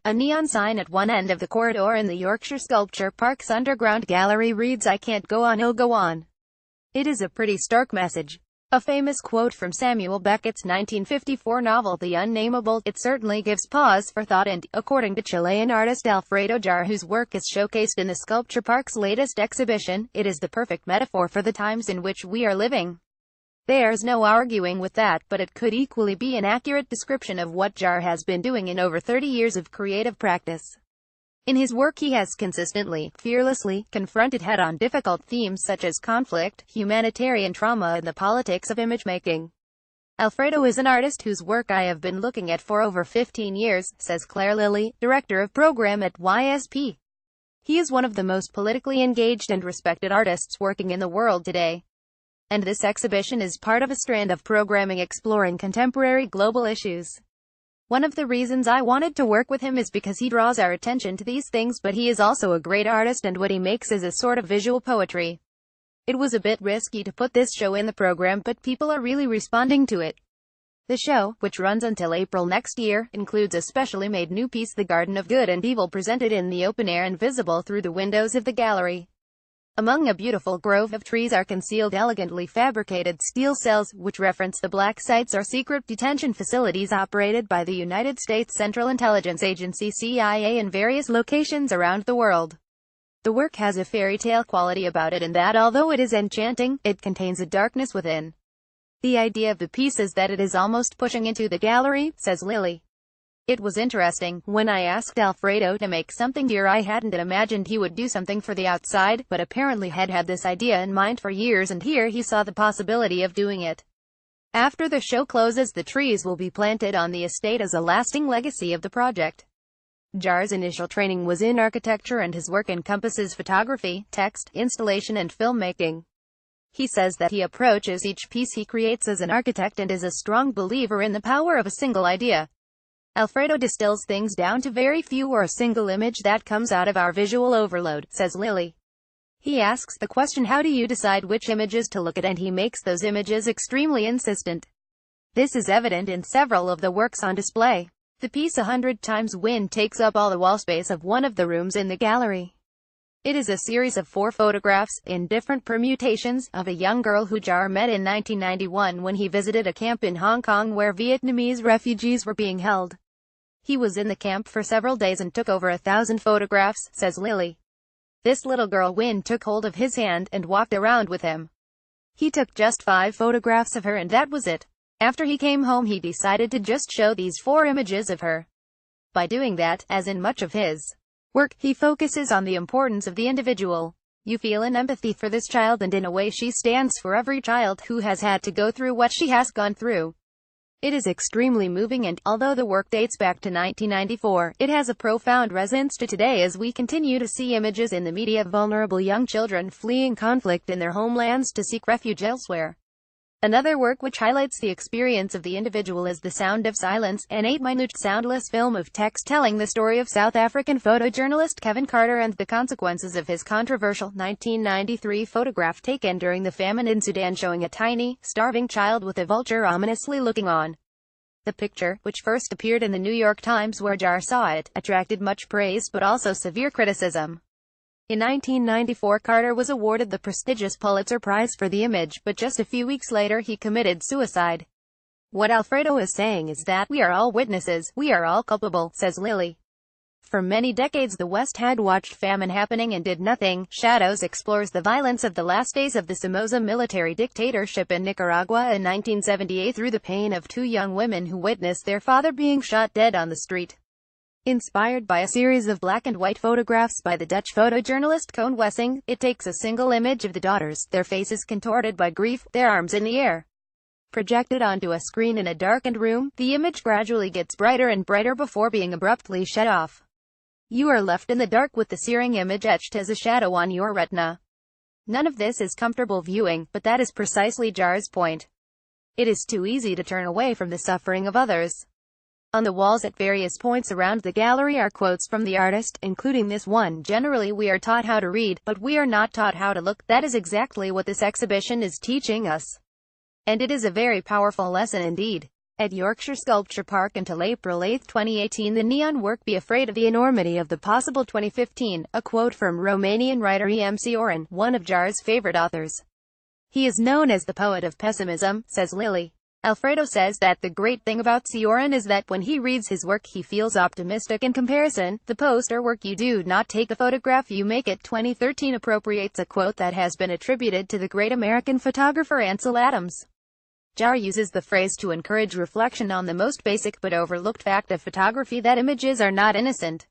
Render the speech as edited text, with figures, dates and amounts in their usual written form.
A neon sign at one end of the corridor in the Yorkshire Sculpture Park's underground gallery reads, "I can't go on, oh go on." It is a pretty stark message. A famous quote from Samuel Beckett's 1954 novel The Unnamable. It certainly gives pause for thought and, according to Chilean artist Alfredo Jar, whose work is showcased in the Sculpture Park's latest exhibition, it is the perfect metaphor for the times in which we are living. There's no arguing with that, but it could equally be an accurate description of what Jar has been doing in over 30 years of creative practice. In his work he has consistently, fearlessly, confronted head-on difficult themes such as conflict, humanitarian trauma and the politics of image-making. Alfredo is an artist whose work I have been looking at for over 15 years, says Claire Lilly, director of program at YSP. He is one of the most politically engaged and respected artists working in the world today. And this exhibition is part of a strand of programming exploring contemporary global issues. One of the reasons I wanted to work with him is because he draws our attention to these things, but he is also a great artist and what he makes is a sort of visual poetry. It was a bit risky to put this show in the program, but people are really responding to it. The show, which runs until April next year, includes a specially made new piece, The Garden of Good and Evil, presented in the open air and visible through the windows of the gallery. Among a beautiful grove of trees are concealed elegantly fabricated steel cells, which reference the black sites or secret detention facilities operated by the United States Central Intelligence Agency CIA in various locations around the world. The work has a fairy tale quality about it in that although it is enchanting, it contains a darkness within. The idea of the piece is that it is almost pushing into the gallery, says Lily. It was interesting, when I asked Alfredo to make something here I hadn't imagined he would do something for the outside, but apparently had this idea in mind for years and here he saw the possibility of doing it. After the show closes, the trees will be planted on the estate as a lasting legacy of the project. Jar's initial training was in architecture and his work encompasses photography, text, installation and filmmaking. He says that he approaches each piece he creates as an architect and is a strong believer in the power of a single idea. Alfredo distills things down to very few or a single image that comes out of our visual overload, says Lily. He asks the question, how do you decide which images to look at, and he makes those images extremely insistent. This is evident in several of the works on display. The piece 100 Times Wind takes up all the wall space of one of the rooms in the gallery. It is a series of 4 photographs, in different permutations, of a young girl who Jar met in 1991 when he visited a camp in Hong Kong where Vietnamese refugees were being held. He was in the camp for several days and took over 1,000 photographs, says Lily. This little girl Wynne took hold of his hand and walked around with him. He took just 5 photographs of her and that was it. After he came home he decided to just show these 4 images of her. By doing that, as in much of his work, he focuses on the importance of the individual. You feel an empathy for this child and in a way she stands for every child who has had to go through what she has gone through. It is extremely moving and, although the work dates back to 1994, it has a profound resonance to today as we continue to see images in the media of vulnerable young children fleeing conflict in their homelands to seek refuge elsewhere. Another work which highlights the experience of the individual is The Sound of Silence, an 8-minute soundless film of text telling the story of South African photojournalist Kevin Carter and the consequences of his controversial 1993 photograph taken during the famine in Sudan showing a tiny, starving child with a vulture ominously looking on. The picture, which first appeared in the New York Times where Jar saw it, attracted much praise but also severe criticism. In 1994 Carter was awarded the prestigious Pulitzer Prize for the image, but just a few weeks later he committed suicide. What Alfredo is saying is that we are all witnesses, we are all culpable, says Lily. For many decades the West had watched famine happening and did nothing. Shadows explores the violence of the last days of the Somoza military dictatorship in Nicaragua in 1978 through the pain of 2 young women who witnessed their father being shot dead on the street. Inspired by a series of black and white photographs by the Dutch photojournalist Koen Wessing, it takes a single image of the daughters, their faces contorted by grief, their arms in the air. Projected onto a screen in a darkened room, the image gradually gets brighter and brighter before being abruptly shut off. You are left in the dark with the searing image etched as a shadow on your retina. None of this is comfortable viewing, but that is precisely Jar's point. It is too easy to turn away from the suffering of others. On the walls at various points around the gallery are quotes from the artist, including this one. Generally we are taught how to read, but we are not taught how to look. That is exactly what this exhibition is teaching us. And it is a very powerful lesson indeed. at Yorkshire Sculpture Park until April 8, 2018. The neon work "Be afraid of the enormity of the possible." 2015, a quote from Romanian writer E.M.C. Oren, one of Jar's favorite authors. "He is known as the poet of pessimism," says Lily. Alfredo says that the great thing about Sioran is that when he reads his work he feels optimistic. In comparison, the poster work "You do not take the photograph, you make it." 2013 appropriates a quote that has been attributed to the great American photographer Ansel Adams. Jar uses the phrase to encourage reflection on the most basic but overlooked fact of photography, that images are not innocent.